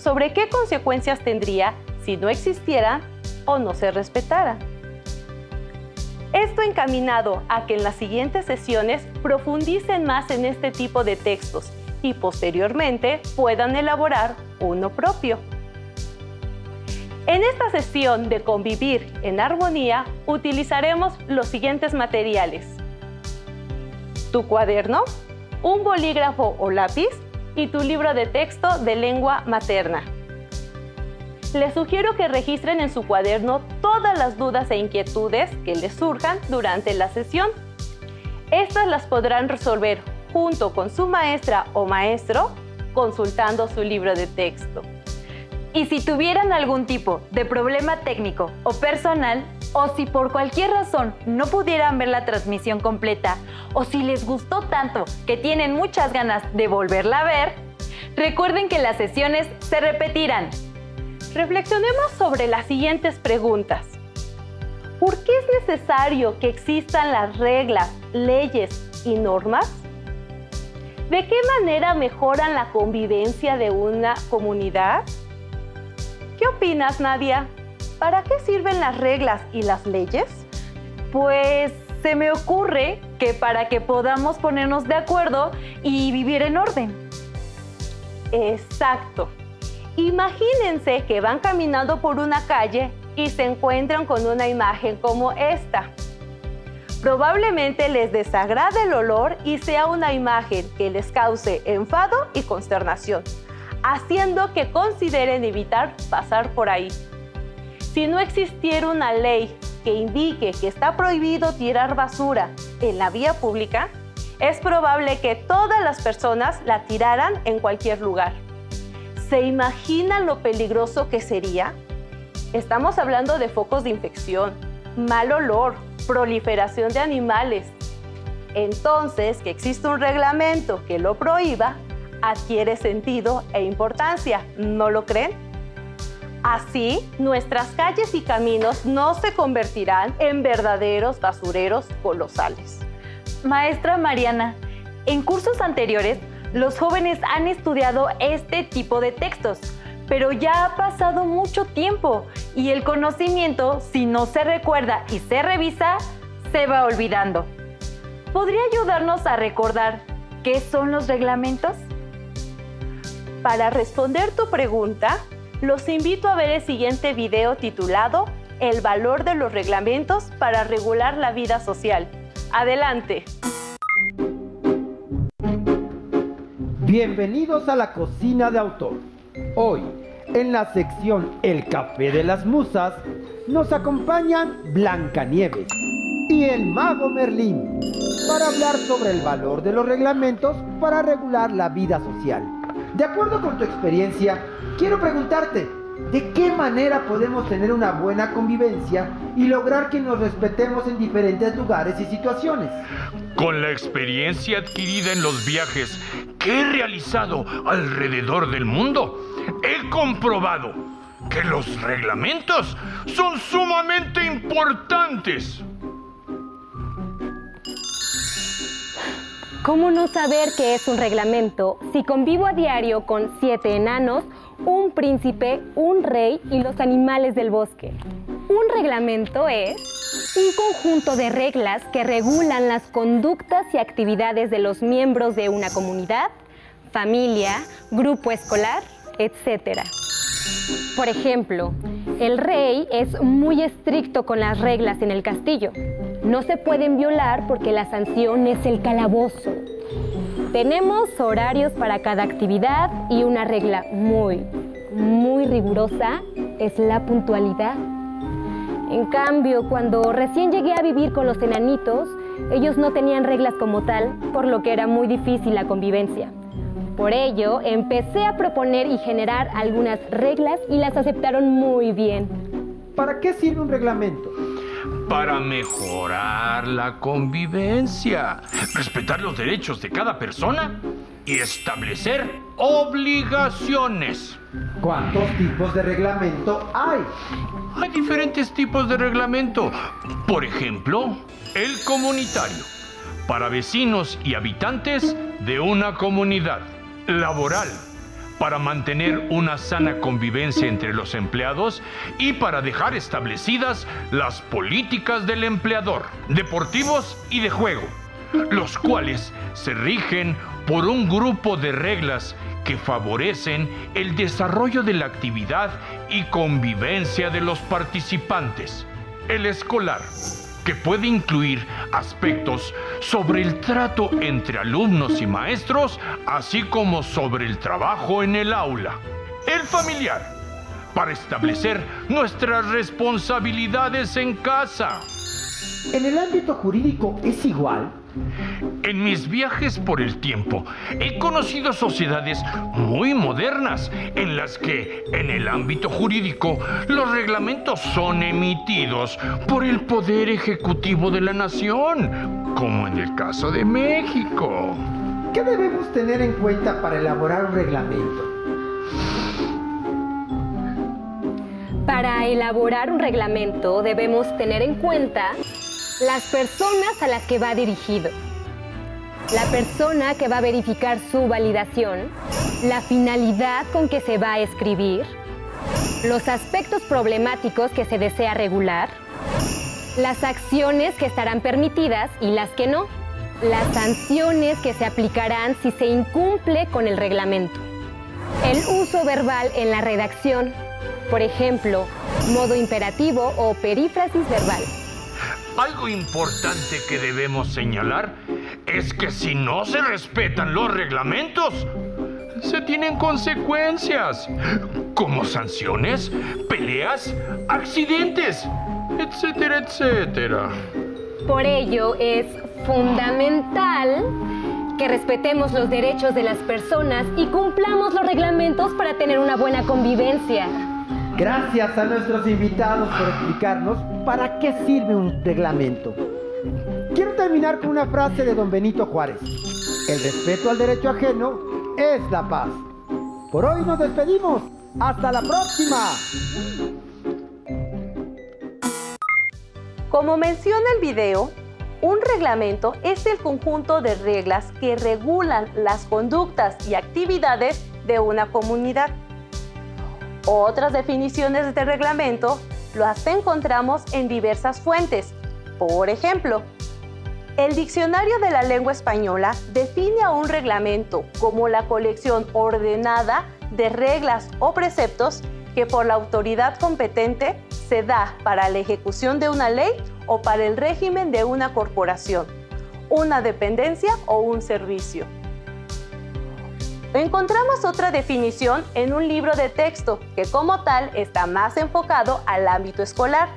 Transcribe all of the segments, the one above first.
sobre qué consecuencias tendría si no existieran o no se respetaran. Esto encaminado a que en las siguientes sesiones profundicen más en este tipo de textos y posteriormente puedan elaborar uno propio. En esta sesión de Convivir en Armonía utilizaremos los siguientes materiales: tu cuaderno, un bolígrafo o lápiz y tu libro de texto de lengua materna. Les sugiero que registren en su cuaderno todas las dudas e inquietudes que les surjan durante la sesión. Estas las podrán resolver junto con su maestra o maestro consultando su libro de texto. Y si tuvieran algún tipo de problema técnico o personal, o si por cualquier razón no pudieran ver la transmisión completa, o si les gustó tanto que tienen muchas ganas de volverla a ver, recuerden que las sesiones se repetirán. Reflexionemos sobre las siguientes preguntas. ¿Por qué es necesario que existan las reglas, leyes y normas? ¿De qué manera mejoran la convivencia de una comunidad? ¿Qué opinas, Nadia? ¿Para qué sirven las reglas y las leyes? Pues se me ocurre que para que podamos ponernos de acuerdo y vivir en orden. Exacto. Imagínense que van caminando por una calle y se encuentran con una imagen como esta. Probablemente les desagrade el olor y sea una imagen que les cause enfado y consternación, haciendo que consideren evitar pasar por ahí. Si no existiera una ley que indique que está prohibido tirar basura en la vía pública, es probable que todas las personas la tiraran en cualquier lugar. ¿Se imaginan lo peligroso que sería? Estamos hablando de focos de infección, mal olor, proliferación de animales. Entonces, que existe un reglamento que lo prohíba, adquiere sentido e importancia, ¿no lo creen? Así, nuestras calles y caminos no se convertirán en verdaderos basureros colosales. Maestra Mariana, en cursos anteriores, los jóvenes han estudiado este tipo de textos, pero ya ha pasado mucho tiempo y el conocimiento, si no se recuerda y se revisa, se va olvidando. ¿Podría ayudarnos a recordar qué son los reglamentos? Para responder tu pregunta, los invito a ver el siguiente video titulado El valor de los reglamentos para regular la vida social. ¡Adelante! Bienvenidos a la cocina de autor. Hoy, en la sección El Café de las Musas, nos acompañan Blancanieves y el Mago Merlín para hablar sobre el valor de los reglamentos para regular la vida social. De acuerdo con tu experiencia, quiero preguntarte, ¿de qué manera podemos tener una buena convivencia y lograr que nos respetemos en diferentes lugares y situaciones? Con la experiencia adquirida en los viajes que he realizado alrededor del mundo, he comprobado que los reglamentos son sumamente importantes. ¿Cómo no saber qué es un reglamento si convivo a diario con 7 enanos, un príncipe, un rey y los animales del bosque? Un reglamento es un conjunto de reglas que regulan las conductas y actividades de los miembros de una comunidad, familia, grupo escolar, etc. Por ejemplo, el rey es muy estricto con las reglas en el castillo. No se pueden violar porque la sanción es el calabozo. Tenemos horarios para cada actividad y una regla muy rigurosa es la puntualidad. En cambio, cuando recién llegué a vivir con los enanitos, ellos no tenían reglas como tal, por lo que era muy difícil la convivencia. Por ello, empecé a proponer y generar algunas reglas y las aceptaron muy bien. ¿Para qué sirve un reglamento? Para mejorar la convivencia, respetar los derechos de cada persona y establecer obligaciones. ¿Cuántos tipos de reglamento hay? Hay diferentes tipos de reglamento. Por ejemplo, el comunitario, para vecinos y habitantes de una comunidad. Laboral, para mantener una sana convivencia entre los empleados y para dejar establecidas las políticas del empleador, deportivos y de juego, los cuales se rigen por un grupo de reglas que favorecen el desarrollo de la actividad y convivencia de los participantes. El escolar, que puede incluir aspectos sobre el trato entre alumnos y maestros, así como sobre el trabajo en el aula. El familiar, para establecer nuestras responsabilidades en casa. ¿En el ámbito jurídico es igual? En mis viajes por el tiempo, he conocido sociedades muy modernas en las que, en el ámbito jurídico, los reglamentos son emitidos por el Poder Ejecutivo de la Nación, como en el caso de México. ¿Qué debemos tener en cuenta para elaborar un reglamento? Para elaborar un reglamento debemos tener en cuenta las personas a las que va dirigido, la persona que va a verificar su validación, la finalidad con que se va a escribir, los aspectos problemáticos que se desea regular, las acciones que estarán permitidas y las que no, las sanciones que se aplicarán si se incumple con el reglamento, el uso verbal en la redacción, por ejemplo, modo imperativo o perífrasis verbal. Algo importante que debemos señalar es que si no se respetan los reglamentos, se tienen consecuencias, como sanciones, peleas, accidentes, etcétera, etcétera. Por ello es fundamental que respetemos los derechos de las personas y cumplamos los reglamentos para tener una buena convivencia. Gracias a nuestros invitados por explicarnos para qué sirve un reglamento. Quiero terminar con una frase de don Benito Juárez. El respeto al derecho ajeno es la paz. Por hoy nos despedimos. ¡Hasta la próxima! Como menciona el video, un reglamento es el conjunto de reglas que regulan las conductas y actividades de una comunidad. Otras definiciones de reglamento las encontramos en diversas fuentes. Por ejemplo, el Diccionario de la Lengua Española define a un reglamento como la colección ordenada de reglas o preceptos que por la autoridad competente se da para la ejecución de una ley o para el régimen de una corporación, una dependencia o un servicio. Encontramos otra definición en un libro de texto que como tal está más enfocado al ámbito escolar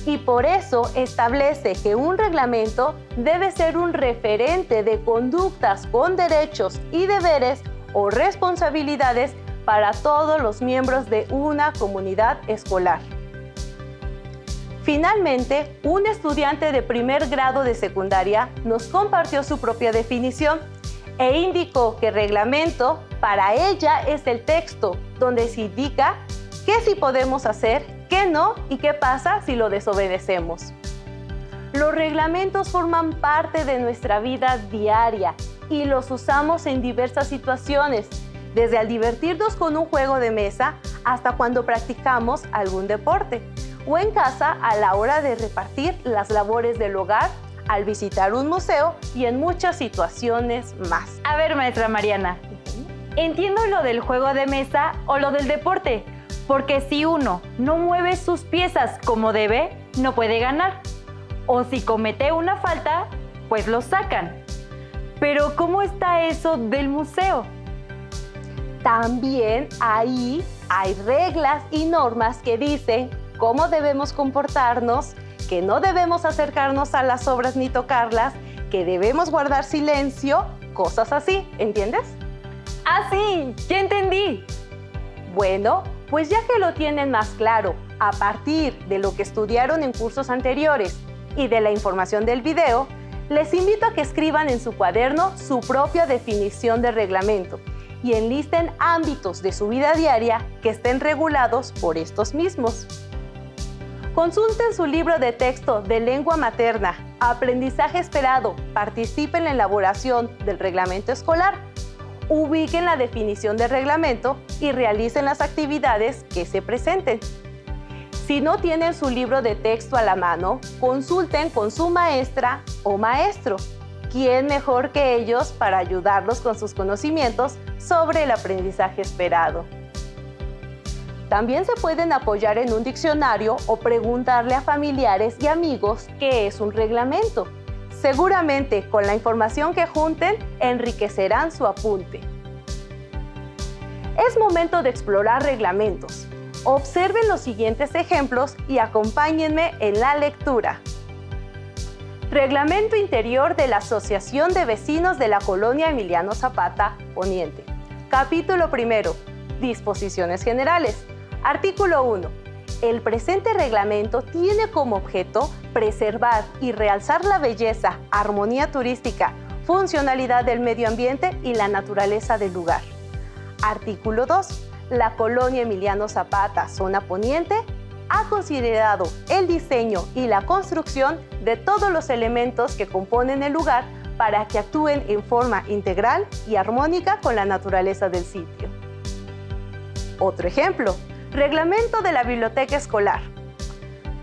y por eso establece que un reglamento debe ser un referente de conductas con derechos y deberes o responsabilidades para todos los miembros de una comunidad escolar. Finalmente, un estudiante de primer grado de secundaria nos compartió su propia definición e indicó que reglamento para ella es el texto donde se indica qué sí podemos hacer, qué no y qué pasa si lo desobedecemos. Los reglamentos forman parte de nuestra vida diaria y los usamos en diversas situaciones, desde al divertirnos con un juego de mesa hasta cuando practicamos algún deporte o en casa a la hora de repartir las labores del hogar, al visitar un museo y en muchas situaciones más. A ver, maestra Mariana, entiendo lo del juego de mesa o lo del deporte, porque si uno no mueve sus piezas como debe, no puede ganar. O si comete una falta, pues lo sacan. Pero ¿cómo está eso del museo? También ahí hay reglas y normas que dicen cómo debemos comportarnos, que no debemos acercarnos a las obras ni tocarlas, que debemos guardar silencio, cosas así, ¿entiendes? ¡Ah, sí! ¡Ya entendí! Bueno, pues ya que lo tienen más claro, a partir de lo que estudiaron en cursos anteriores y de la información del video, les invito a que escriban en su cuaderno su propia definición de reglamento y enlisten ámbitos de su vida diaria que estén regulados por estos mismos. Consulten su libro de texto de lengua materna, Aprendizaje Esperado, participen en la elaboración del reglamento escolar Ubiquen la definición del reglamento y realicen las actividades que se presenten. Si no tienen su libro de texto a la mano, consulten con su maestra o maestro. ¿Quién mejor que ellos para ayudarlos con sus conocimientos sobre el aprendizaje esperado? También se pueden apoyar en un diccionario o preguntarle a familiares y amigos qué es un reglamento. Seguramente, con la información que junten, enriquecerán su apunte. Es momento de explorar reglamentos. Observen los siguientes ejemplos y acompáñenme en la lectura. Reglamento interior de la Asociación de Vecinos de la Colonia Emiliano Zapata, Poniente. Capítulo 1. Disposiciones generales. Artículo 1. El presente reglamento tiene como objeto preservar y realzar la belleza, armonía turística, funcionalidad del medio ambiente y la naturaleza del lugar. Artículo 2. La Colonia Emiliano Zapata, zona poniente, ha considerado el diseño y la construcción de todos los elementos que componen el lugar para que actúen en forma integral y armónica con la naturaleza del sitio. Otro ejemplo. Reglamento de la biblioteca escolar.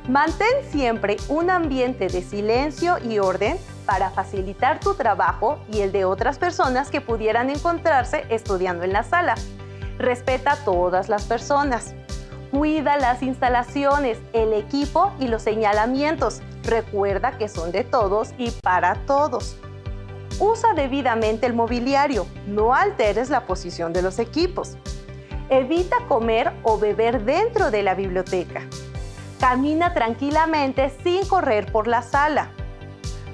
Mantén siempre un ambiente de silencio y orden para facilitar tu trabajo y el de otras personas que pudieran encontrarse estudiando en la sala. Respeta a todas las personas. Cuida las instalaciones, el equipo y los señalamientos. Recuerda que son de todos y para todos. Usa debidamente el mobiliario. No alteres la posición de los equipos. Evita comer o beber dentro de la biblioteca. Camina tranquilamente sin correr por la sala.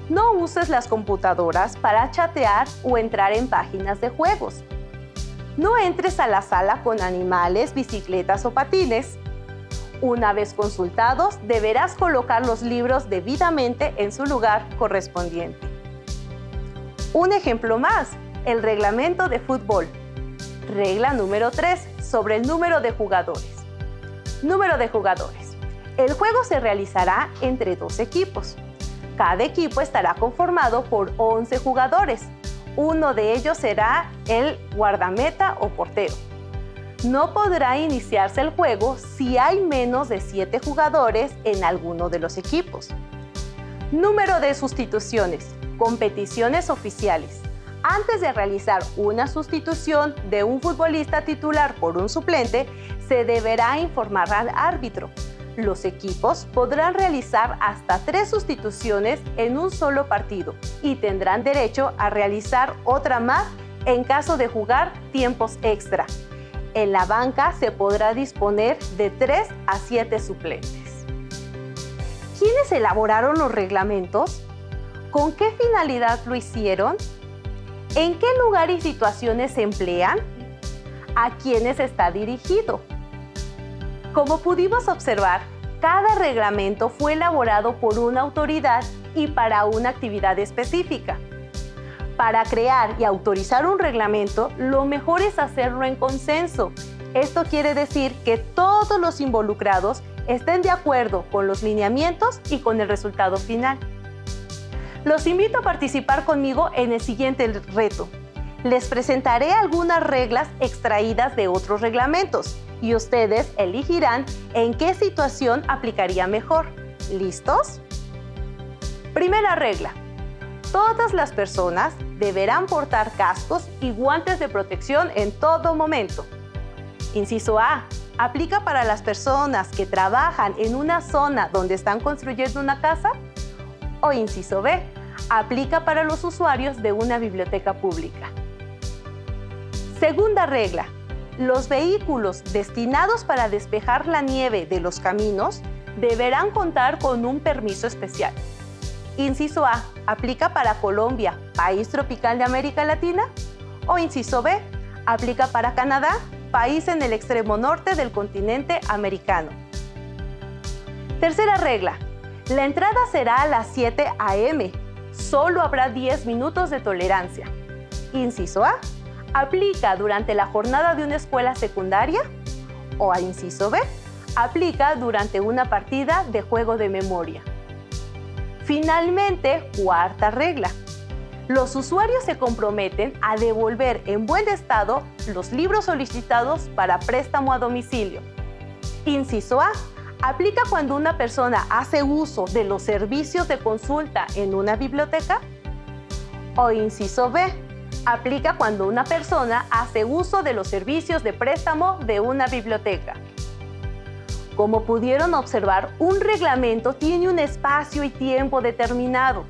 No uses las computadoras para chatear o entrar en páginas de juegos. No entres a la sala con animales, bicicletas o patines. Una vez consultados, deberás colocar los libros debidamente en su lugar correspondiente. Un ejemplo más, el reglamento de fútbol. Regla número 3, sobre el número de jugadores. Número de jugadores. El juego se realizará entre 2 equipos. Cada equipo estará conformado por 11 jugadores. Uno de ellos será el guardameta o portero. No podrá iniciarse el juego si hay menos de 7 jugadores en alguno de los equipos. Número de sustituciones. Competiciones oficiales. Antes de realizar una sustitución de un futbolista titular por un suplente, se deberá informar al árbitro. Los equipos podrán realizar hasta 3 sustituciones en un solo partido y tendrán derecho a realizar otra más en caso de jugar tiempos extra. En la banca se podrá disponer de 3 a 7 suplentes. ¿Quiénes elaboraron los reglamentos? ¿Con qué finalidad lo hicieron? ¿En qué lugar y situaciones se emplean? ¿A quiénes está dirigido? Como pudimos observar, cada reglamento fue elaborado por una autoridad y para una actividad específica. Para crear y autorizar un reglamento, lo mejor es hacerlo en consenso. Esto quiere decir que todos los involucrados estén de acuerdo con los lineamientos y con el resultado final. Los invito a participar conmigo en el siguiente reto. Les presentaré algunas reglas extraídas de otros reglamentos y ustedes elegirán en qué situación aplicaría mejor. ¿Listos? Primera regla. Todas las personas deberán portar cascos y guantes de protección en todo momento. Inciso A. ¿Aplica para las personas que trabajan en una zona donde están construyendo una casa? O inciso B. Aplica para los usuarios de una biblioteca pública. Segunda regla. Los vehículos destinados para despejar la nieve de los caminos deberán contar con un permiso especial. Inciso A. ¿Aplica para Colombia, país tropical de América Latina? O inciso B. ¿Aplica para Canadá, país en el extremo norte del continente americano? Tercera regla. La entrada será a las 7 a.m. Solo habrá 10 minutos de tolerancia. Inciso A. ¿Aplica durante la jornada de una escuela secundaria? O a inciso B. ¿Aplica durante una partida de juego de memoria? Finalmente, cuarta regla. Los usuarios se comprometen a devolver en buen estado los libros solicitados para préstamo a domicilio. Inciso A. ¿Aplica cuando una persona hace uso de los servicios de consulta en una biblioteca? O inciso B. ¿Aplica cuando una persona hace uso de los servicios de préstamo de una biblioteca? Como pudieron observar, un reglamento tiene un espacio y tiempo determinado.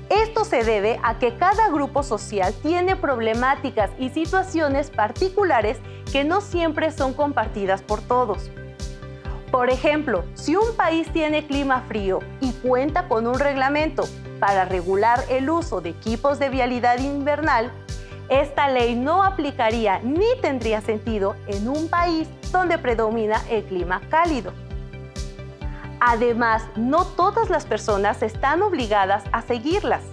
Esto se debe a que cada grupo social tiene problemáticas y situaciones particulares que no siempre son compartidas por todos. Por ejemplo, si un país tiene clima frío y cuenta con un reglamento para regular el uso de equipos de vialidad invernal, esta ley no aplicaría ni tendría sentido en un país donde predomina el clima cálido. Además, no todas las personas están obligadas a seguirlas.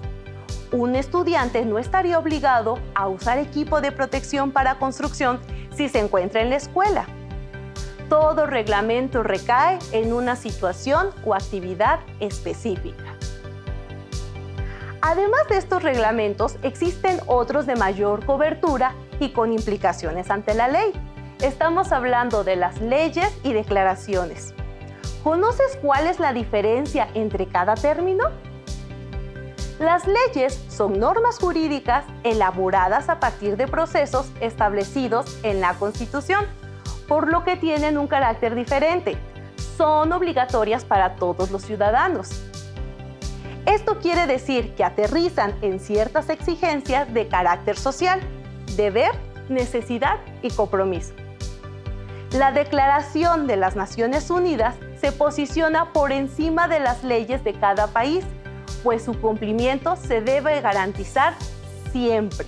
Un estudiante no estaría obligado a usar equipo de protección para construcción si se encuentra en la escuela. Todo reglamento recae en una situación o actividad específica. Además de estos reglamentos, existen otros de mayor cobertura y con implicaciones ante la ley. Estamos hablando de las leyes y declaraciones. ¿Conoces cuál es la diferencia entre cada término? Las leyes son normas jurídicas elaboradas a partir de procesos establecidos en la Constitución, por lo que tienen un carácter diferente. Son obligatorias para todos los ciudadanos. Esto quiere decir que aterrizan en ciertas exigencias de carácter social, deber, necesidad y compromiso. La Declaración de las Naciones Unidas se posiciona por encima de las leyes de cada país, pues su cumplimiento se debe garantizar siempre.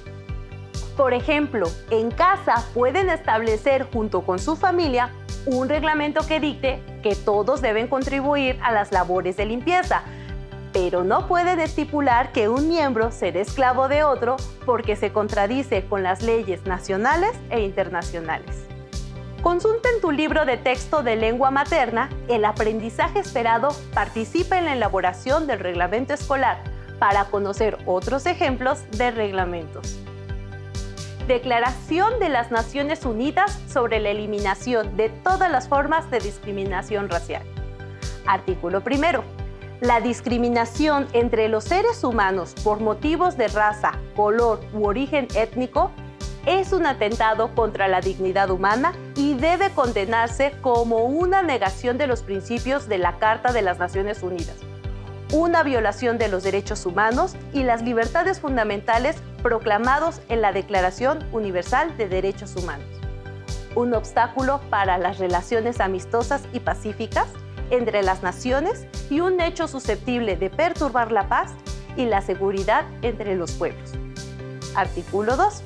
Por ejemplo, en casa pueden establecer junto con su familia un reglamento que dicte que todos deben contribuir a las labores de limpieza, pero no pueden estipular que un miembro será esclavo de otro porque se contradice con las leyes nacionales e internacionales. Consulta en tu libro de texto de lengua materna El aprendizaje esperado participa en la elaboración del reglamento escolar para conocer otros ejemplos de reglamentos. Declaración de las Naciones Unidas sobre la eliminación de todas las formas de discriminación racial. Artículo 1. La discriminación entre los seres humanos por motivos de raza, color u origen étnico es un atentado contra la dignidad humana y debe condenarse como una negación de los principios de la Carta de las Naciones Unidas, una violación de los derechos humanos y las libertades fundamentales proclamados en la Declaración Universal de Derechos Humanos, un obstáculo para las relaciones amistosas y pacíficas entre las naciones y un hecho susceptible de perturbar la paz y la seguridad entre los pueblos. Artículo 2.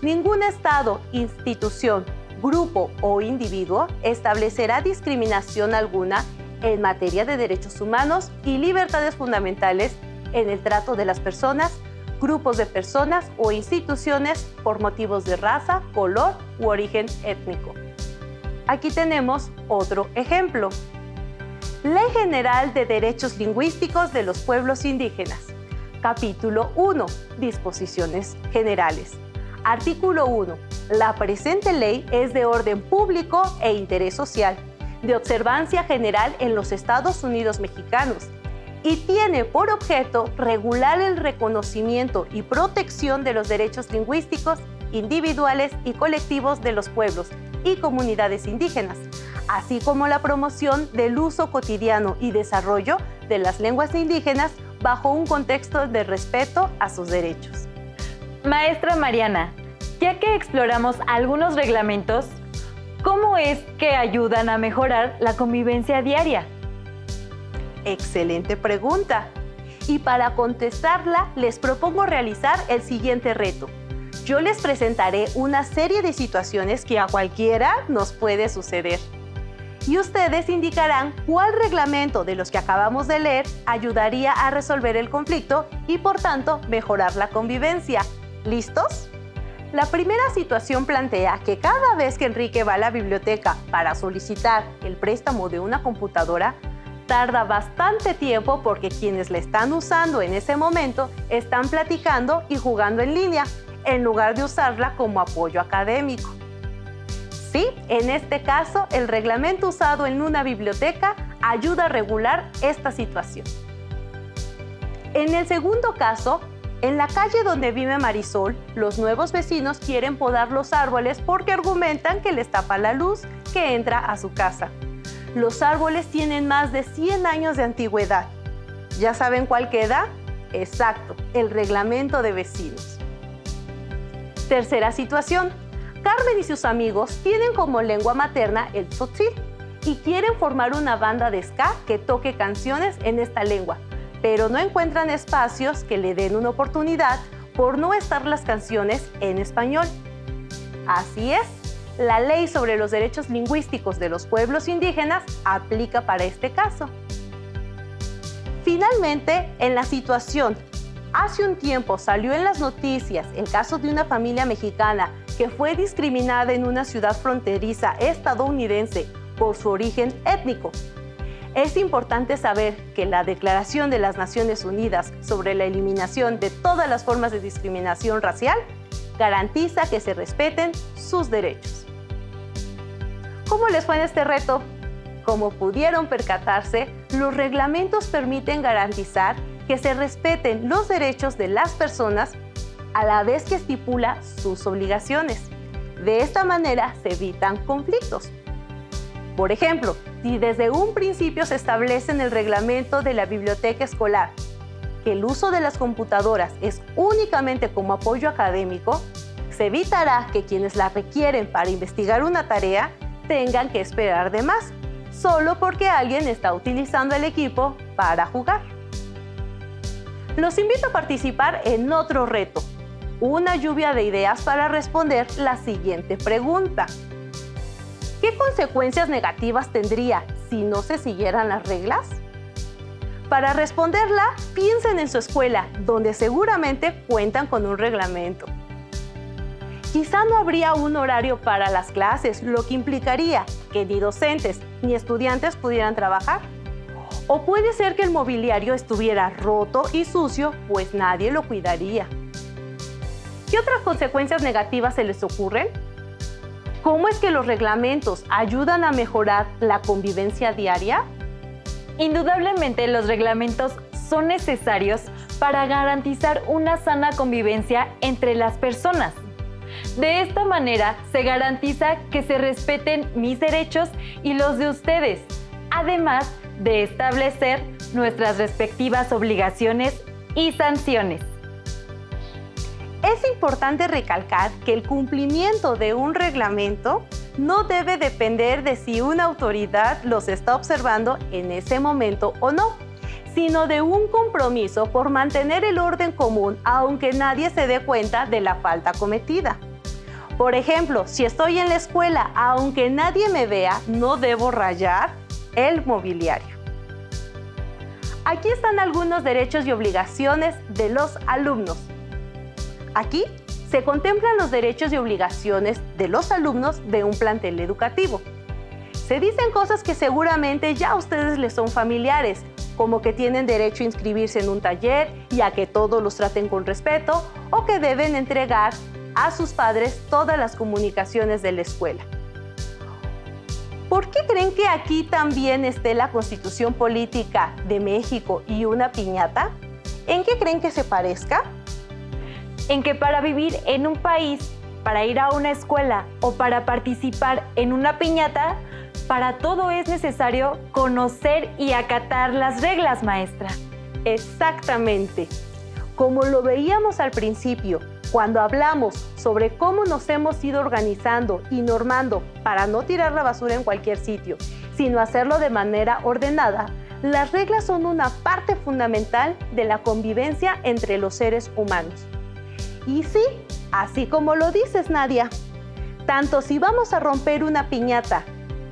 Ningún Estado, institución, grupo o individuo establecerá discriminación alguna en materia de derechos humanos y libertades fundamentales en el trato de las personas, grupos de personas o instituciones por motivos de raza, color u origen étnico. Aquí tenemos otro ejemplo. Ley General de Derechos Lingüísticos de los Pueblos Indígenas. Capítulo 1. Disposiciones Generales. Artículo 1. La presente ley es de orden público e interés social, de observancia general en los Estados Unidos mexicanos, y tiene por objeto regular el reconocimiento y protección de los derechos lingüísticos individuales y colectivos de los pueblos y comunidades indígenas, así como la promoción del uso cotidiano y desarrollo de las lenguas indígenas bajo un contexto de respeto a sus derechos. Maestra Mariana, ya que exploramos algunos reglamentos, ¿cómo es que ayudan a mejorar la convivencia diaria? Excelente pregunta. Y para contestarla, les propongo realizar el siguiente reto. Yo les presentaré una serie de situaciones que a cualquiera nos puede suceder. Y ustedes indicarán cuál reglamento de los que acabamos de leer ayudaría a resolver el conflicto y, por tanto, mejorar la convivencia. ¿Listos? La primera situación plantea que cada vez que Enrique va a la biblioteca para solicitar el préstamo de una computadora, Tarda bastante tiempo porque quienes la están usando en ese momento están platicando y jugando en línea, en lugar de usarla como apoyo académico. Sí, en este caso, el reglamento usado en una biblioteca ayuda a regular esta situación. En el segundo caso, en la calle donde vive Marisol, los nuevos vecinos quieren podar los árboles porque argumentan que les tapa la luz que entra a su casa. Los árboles tienen más de 100 años de antigüedad. ¿Ya saben cuál queda? Exacto, el reglamento de vecinos. Tercera situación. Carmen y sus amigos tienen como lengua materna el tzotzil y quieren formar una banda de ska que toque canciones en esta lengua, pero no encuentran espacios que le den una oportunidad por no estar las canciones en español. Así es, la ley sobre los derechos lingüísticos de los pueblos indígenas aplica para este caso. Finalmente, en la situación, hace un tiempo salió en las noticias el caso de una familia mexicana que fue discriminada en una ciudad fronteriza estadounidense por su origen étnico. Es importante saber que la Declaración de las Naciones Unidas sobre la eliminación de todas las formas de discriminación racial garantiza que se respeten sus derechos. ¿Cómo les fue en este reto? Como pudieron percatarse, los reglamentos permiten garantizar que se respeten los derechos de las personas a la vez que estipula sus obligaciones. De esta manera se evitan conflictos. Por ejemplo, si desde un principio se establece en el reglamento de la biblioteca escolar que el uso de las computadoras es únicamente como apoyo académico, se evitará que quienes la requieren para investigar una tarea tengan que esperar de más, solo porque alguien está utilizando el equipo para jugar. Los invito a participar en otro reto, una lluvia de ideas para responder la siguiente pregunta. ¿Qué consecuencias negativas tendría si no se siguieran las reglas? Para responderla, piensen en su escuela, donde seguramente cuentan con un reglamento. Quizá no habría un horario para las clases, lo que implicaría que ni docentes ni estudiantes pudieran trabajar. O puede ser que el mobiliario estuviera roto y sucio, pues nadie lo cuidaría. ¿Qué otras consecuencias negativas se les ocurren? ¿Cómo es que los reglamentos ayudan a mejorar la convivencia diaria? Indudablemente, los reglamentos son necesarios para garantizar una sana convivencia entre las personas. De esta manera, se garantiza que se respeten mis derechos y los de ustedes, además de establecer nuestras respectivas obligaciones y sanciones. Es importante recalcar que el cumplimiento de un reglamento no debe depender de si una autoridad los está observando en ese momento o no, sino de un compromiso por mantener el orden común aunque nadie se dé cuenta de la falta cometida. Por ejemplo, si estoy en la escuela, aunque nadie me vea, no debo rayar el mobiliario. Aquí están algunos derechos y obligaciones de los alumnos. Aquí se contemplan los derechos y obligaciones de los alumnos de un plantel educativo. Se dicen cosas que seguramente ya a ustedes les son familiares, como que tienen derecho a inscribirse en un taller y a que todos los traten con respeto, o que deben entregar a sus padres todas las comunicaciones de la escuela. ¿Por qué creen que aquí también esté la Constitución Política de México y una piñata? ¿En qué creen que se parezca? En que para vivir en un país, para ir a una escuela o para participar en una piñata, para todo es necesario conocer y acatar las reglas, maestra. Exactamente. Como lo veíamos al principio, cuando hablamos sobre cómo nos hemos ido organizando y normando para no tirar la basura en cualquier sitio, sino hacerlo de manera ordenada, las reglas son una parte fundamental de la convivencia entre los seres humanos. Y sí, así como lo dices, Nadia, tanto si vamos a romper una piñata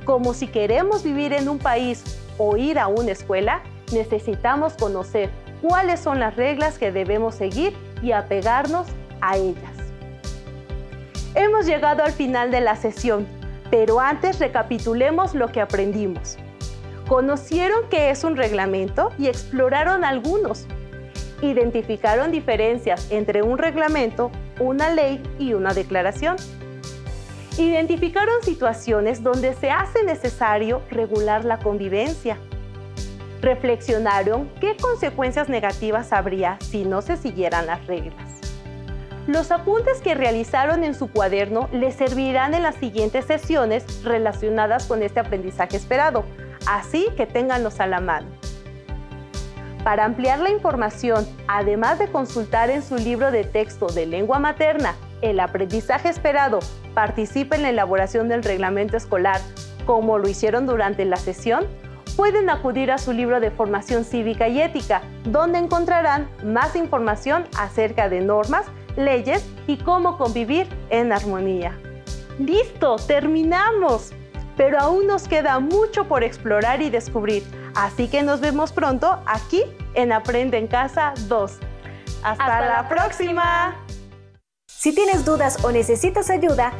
como si queremos vivir en un país o ir a una escuela, necesitamos conocer cuáles son las reglas que debemos seguir y apegarnos a ellas. Hemos llegado al final de la sesión, pero antes recapitulemos lo que aprendimos. Conocieron qué es un reglamento y exploraron algunos. Identificaron diferencias entre un reglamento, una ley y una declaración. Identificaron situaciones donde se hace necesario regular la convivencia. Reflexionaron qué consecuencias negativas habría si no se siguieran las reglas. Los apuntes que realizaron en su cuaderno les servirán en las siguientes sesiones relacionadas con este aprendizaje esperado, así que ténganlos a la mano. Para ampliar la información, además de consultar en su libro de texto de lengua materna, El aprendizaje esperado, participa en la elaboración del reglamento escolar, como lo hicieron durante la sesión, pueden acudir a su libro de formación cívica y ética, donde encontrarán más información acerca de normas, leyes y cómo convivir en armonía. ¡Listo! ¡Terminamos! Pero aún nos queda mucho por explorar y descubrir, así que nos vemos pronto aquí en Aprende en Casa 2. ¡Hasta la próxima! Si tienes dudas o necesitas ayuda,